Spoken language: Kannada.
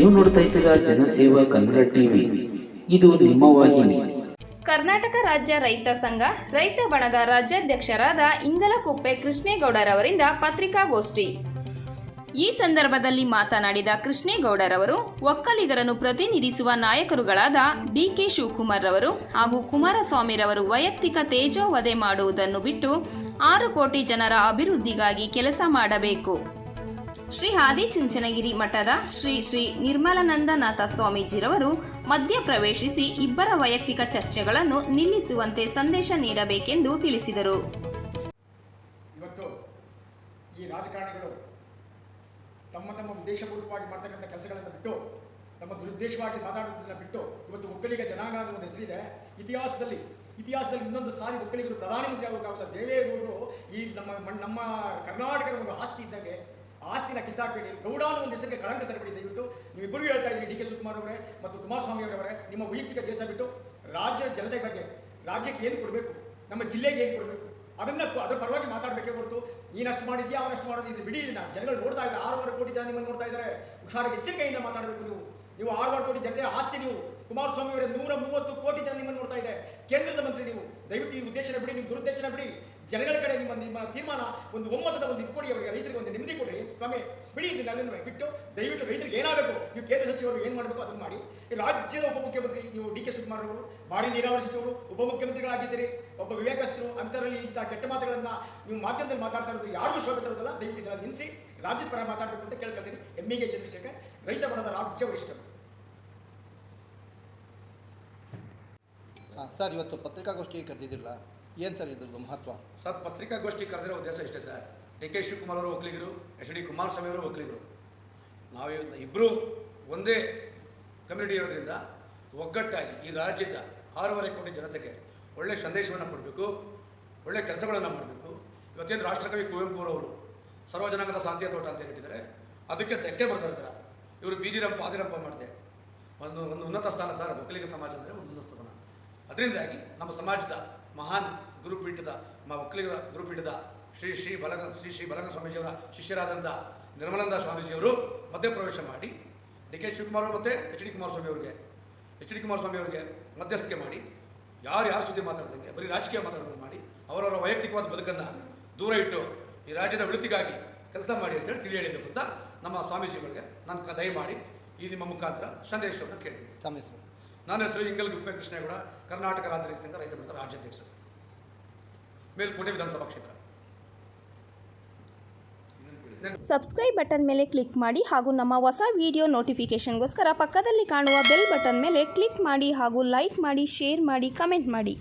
ನೀವು ನೋಡ್ತಾ ಇದ್ದೀರಾ ಜನಸೇವಾ ಕನ್ನಡ ಟಿವಿ, ಇದು ನಿಮ್ಮ ವಾಹಿನಿ. ಕರ್ನಾಟಕ ರಾಜ್ಯ ರೈತ ಸಂಘ ರೈತ ಬಣದ ರಾಜ್ಯಾಧ್ಯಕ್ಷರಾದ ಇಂಗಲಕುಪ್ಪೆ ಕೃಷ್ಣೇಗೌಡರವರಿಂದ ಪತ್ರಿಕಾಗೋಷ್ಠಿ. ಈ ಸಂದರ್ಭದಲ್ಲಿ ಮಾತನಾಡಿದ ಕೃಷ್ಣೇಗೌಡರವರು, ಒಕ್ಕಲಿಗರನ್ನು ಪ್ರತಿನಿಧಿಸುವ ನಾಯಕರುಗಳಾದ ಡಿ.ಕೆ. ಶಿವಕುಮಾರ್ ರವರು ಹಾಗೂ ಕುಮಾರಸ್ವಾಮಿರವರು ವೈಯಕ್ತಿಕ ತೇಜೋವಧೆ ಮಾಡುವುದನ್ನು ಬಿಟ್ಟು 6 ಕೋಟಿ ಜನರ ಅಭಿವೃದ್ಧಿಗಾಗಿ ಕೆಲಸ ಮಾಡಬೇಕು. ಶ್ರೀ ಆದಿಚುಂಚನಗಿರಿ ಮಠದ ಶ್ರೀ ನಿರ್ಮಲಾನಂದನಾಥ ಸ್ವಾಮೀಜಿರವರು ಮಧ್ಯ ಪ್ರವೇಶಿಸಿ ಇಬ್ಬರ ವೈಯಕ್ತಿಕ ಚರ್ಚೆಗಳನ್ನು ನಿಲ್ಲಿಸುವಂತೆ ಸಂದೇಶ ನೀಡಬೇಕೆಂದು ತಿಳಿಸಿದರು. ಇವತ್ತು ಈ ರಾಜಕಾರಣಿಗಳು ತಮ್ಮ ಉದ್ದೇಶಪೂರ್ವಕವಾಗಿ ಮಾಡ್ತಕ್ಕಂಥ ಕೆಲಸಗಳನ್ನು ಬಿಟ್ಟು, ತಮ್ಮ ದುರುದ್ದೇಶವಾಗಿ ಮಾತಾಡೋದನ್ನು ಬಿಟ್ಟು, ಇವತ್ತು ಒಕ್ಕಲಿಗ ಜನಾಂಗ ಅನ್ನೋ ಒಂದು ಹೆಸರಿದೆ. ಇತಿಹಾಸದಲ್ಲಿ ಇನ್ನೊಂದು ಸಾರಿ ಒಕ್ಕಲಿಗರು ಪ್ರಧಾನಮಂತ್ರಿ ಆಗೋಕ್ಕಾಗಲ್ಲ. ದೇವೇಗೌಡರು ಈ ನಮ್ಮ ಕರ್ನಾಟಕದ ಒಂದು ಆಸ್ತಿ ಇದ್ದಂಗೆ ಆಸ್ತಿನ ಕಿತ್ತಾಕಬೇಡಿ, ಗೌಡ ಅನ್ನೋ ಒಂದು ಹೆಸರಿಗೆ ಕಳಂಕ ತರಬೇಡಿ. ದಯವಿಟ್ಟು ನೀವಿಬ್ಬರು ಹೇಳ್ತಾ ಇದ್ದೀರಿ, ಡಿ.ಕೆ. ಶಿವಕುಮಾರ್ ಅವರೇ ಮತ್ತು ಕುಮಾರಸ್ವಾಮಿ ಅವರೇ, ನಿಮ್ಮ ವೈಯಕ್ತಿಕ ದೇಶ ಬಿಟ್ಟು ರಾಜ್ಯದ ಜನತೆ ಬಗ್ಗೆ, ರಾಜ್ಯಕ್ಕೆ ಏನು ಕೊಡಬೇಕು, ನಮ್ಮ ಜಿಲ್ಲೆಗೆ ಏನು ಕೊಡಬೇಕು, ಅದರ ಪರವಾಗಿ ಮಾತಾಡಬೇಕೇ ಹೊರತು ನೀನಷ್ಟು ಮಾಡಿದ್ಯಾ ಅವನಷ್ಟು ಮಾಡೋದು ಇದು ಬಿಡಿ. ಜನಗಳು ನೋಡ್ತಾ ಇದ್ದಾರೆ, 6.5 ಕೋಟಿ ಜನ ನಿಮ್ಮನ್ನು ನೋಡ್ತಾ ಇದ್ದಾರೆ. ಹುಷಾರಿಗೆ ಎಚ್ಚರಿಕೆಯಿಂದ ಮಾತಾಡಬೇಕು. ನೀವು 6.5 ಕೋಟಿ ಜನತೆಯ ಆಸ್ತಿ. ನೀವು ಕುಮಾರಸ್ವಾಮಿ ಅವರೇ 130 ಕೋಟಿ ಜನ ನಿಮ್ಮನ್ನು ನೋಡ್ತಾ ಇದೆ. ಕೇಂದ್ರದ ಮಂತ್ರಿ ನೀವು. ದಯವಿಟ್ಟು ಈ ಉದ್ದೇಶನ ಬಿಡಿ, ನಿಮ್ಮ ದುರುದ್ದೇಶನ ಬಿಡಿ. ಜನಗಳ ಕಡೆ ನಿಮ್ಮ ತೀರ್ಮಾನ ಒಂದು ಒಮ್ಮತದ ಒಂದು ಇದು ಕೊಡಿ, ಅವರಿಗೆ ರೈತರಿಗೆ ಒಂದು ನೆಮ್ಮದಿ ಕೊಡಿ. ಸ್ವಾಮಿ ಬಿಡಿ, ಇದನ್ನೆಲ್ಲ ಬಿಟ್ಟು ದಯವಿಟ್ಟು ರೈತರಿಗೆ ಏನಾಗಬೇಕು, ನೀವು ಕೇಂದ್ರ ಸಚಿವರು ಏನು ಮಾಡಬೇಕು ಅದನ್ನು ಮಾಡಿ. ಈ ರಾಜ್ಯದ ಉಪಮುಖ್ಯಮಂತ್ರಿ ನೀವು ಡಿ.ಕೆ. ಶಿವಕುಮಾರ್ ಅವರು, ಭಾರಿ ನೀರಾವರಿ ಸಚಿವರು, ಉಪಮುಖ್ಯಮಂತ್ರಿಗಳಾಗಿದ್ದೀರಿ, ಒಬ್ಬ ವಿವೇಕಸ್ಥರು. ಅಂತರಲ್ಲಿ ಇಂಥ ಕೆಟ್ಟ ಮಾತುಗಳನ್ನು ನೀವು ಮಾಧ್ಯಮದಲ್ಲಿ ಮಾತಾಡ್ತಾ ಇರೋದು ಯಾರಿಗೂ ಶೋಭೆ ತರೋದಲ್ಲ. ದಯವಿಟ್ಟು ಇದನ್ನು ನಿಲ್ಲಿಸಿ ರಾಜ್ಯದ ಪರ ಮಾತಾಡಬೇಕು ಅಂತ ಕೇಳ್ಕೊಳ್ತೀನಿ. ಎಮ್ಮಿಗೆ ಚಂದ್ರಶೇಖರ್, ರೈತ ಬಣದ ರಾಜ್ಯ ವರಿಷ್ಠರು. ಸರ್, ಇವತ್ತು ಪತ್ರಿಕಾಗೋಷ್ಠಿ ಕರೆದಿದ್ದಿಲ್ಲ, ಏನು ಸರ್ ಇದ್ರದ್ದು ಮಹತ್ವ? ಸರ್, ಪತ್ರಿಕಾಗೋಷ್ಠಿ ಕರೆದಿರೋ ಉದ್ದೇಶ ಇಷ್ಟೇ ಸರ್. ಡಿ.ಕೆ. ಶಿವಕುಮಾರ್ ಅವರು ಒಕ್ಕಲಿಗರು, ಎಚ್.ಡಿ. ಕುಮಾರಸ್ವಾಮಿ ಅವರು ಒಕ್ಕಲಿಗರು. ನಾವು ಇಬ್ಬರು ಒಂದೇ ಕಮ್ಯುನಿಟಿ ಇರೋದ್ರಿಂದ ಒಗ್ಗಟ್ಟಾಗಿ ಈ ರಾಜ್ಯದ 6.5 ಕೋಟಿ ಜನತೆಗೆ ಒಳ್ಳೆಯ ಸಂದೇಶವನ್ನು ಕೊಡಬೇಕು, ಒಳ್ಳೆಯ ಕೆಲಸಗಳನ್ನು ಮಾಡಬೇಕು. ಇವತ್ತೇನು ರಾಷ್ಟ್ರಕವಿ ಕುವೆಂಪುರವರು ಸರ್ವಜನಾಂಗದ ಶಾಂತಿಯ ತೋಟ ಅಂತ ಹೇಳಿದ್ದಾರೆ, ಅದಕ್ಕೆ ಧಕ್ಕೆ ಬರ್ತಾ ಇದ್ದಾರೆ. ಇವರು ಬೀದಿರಂಪ ಆದಿರಂಪ ಮಾಡಿದೆ. ಒಂದು ಉನ್ನತ ಸ್ಥಾನ ಸರ್, ಒಕ್ಕಲಿಗ ಸಮಾಜ ಅಂದರೆ ಒಂದು ಉನ್ನತ ಸ್ಥಾನ. ಅದರಿಂದಾಗಿ ನಮ್ಮ ಸಮಾಜದ ಮಹಾನ್ ಗುರುಪೀಠದ ಒಕ್ಕಲಿಗರ ಗುರುಪೀಠದ ಶ್ರೀ ಬಲಗ ಸ್ವಾಮೀಜಿಯವರ ಶಿಷ್ಯರಾದಂಥ ನಿರ್ಮಲಾನಂದ ಸ್ವಾಮೀಜಿಯವರು ಮಧ್ಯಪ್ರವೇಶ ಮಾಡಿ ಡಿ.ಕೆ. ಶಿವಕುಮಾರ್ ಮತ್ತು ಎಚ್.ಡಿ. ಕುಮಾರಸ್ವಾಮಿ ಅವರಿಗೆ ಮಧ್ಯಸ್ಥಿಕೆ ಮಾಡಿ, ಯಾರು ಸುದ್ದಿ ಮಾತಾಡ್ದಂಗೆ ಬರೀ ರಾಜಕೀಯ ಮಾತಾಡೋದು ಮಾಡಿ, ಅವರವರ ವೈಯಕ್ತಿಕವಾದ ಬದುಕನ್ನು ದೂರ ಇಟ್ಟು ಈ ರಾಜ್ಯದ ಒಳಿತಿಗಾಗಿ ಕೆಲಸ ಮಾಡಿ ಅಂತೇಳಿ ತಿಳಿ ಹೇಳಿದ್ರು ಅಂತ ನಮ್ಮ ಸ್ವಾಮೀಜಿಗಳಿಗೆ ನಾನು ದಯಮಾಡಿ ಈ ನಿಮ್ಮ ಮುಖಾಂತರ ಸಂದೇಶವನ್ನು ಕೇಳ್ತೀನಿ. ನನ್ನ ಹೆಸರು ಇಂಗಲಕುಪ್ಪೆ ಕೃಷ್ಣೇಗೌಡ, ಕರ್ನಾಟಕ ರಾಜ್ಯ ರೈತ ಸಂಘ ರೈತ ಬಣದ ರಾಜ್ಯಾಧ್ಯಕ್ಷ, ಮೇಲ್ಕೋಟೆ ವಿಧಾನಸಭಾ ಕ್ಷೇತ್ರ. ಸಬ್ಸ್ಕ್ರೈಬ್ ಬಟನ್ ಮೇಲೆ ಕ್ಲಿಕ್ ಮಾಡಿ ಹಾಗೂ ನಮ್ಮ ಹೊಸ ವಿಡಿಯೋ ನೋಟಿಫಿಕೇಷನ್ಗೋಸ್ಕರ ಪಕ್ಕದಲ್ಲಿ ಕಾಣುವ ಬೆಲ್ ಬಟನ್ ಮೇಲೆ ಕ್ಲಿಕ್ ಮಾಡಿ ಹಾಗೂ ಲೈಕ್ ಮಾಡಿ, ಶೇರ್ ಮಾಡಿ, ಕಮೆಂಟ್ ಮಾಡಿ.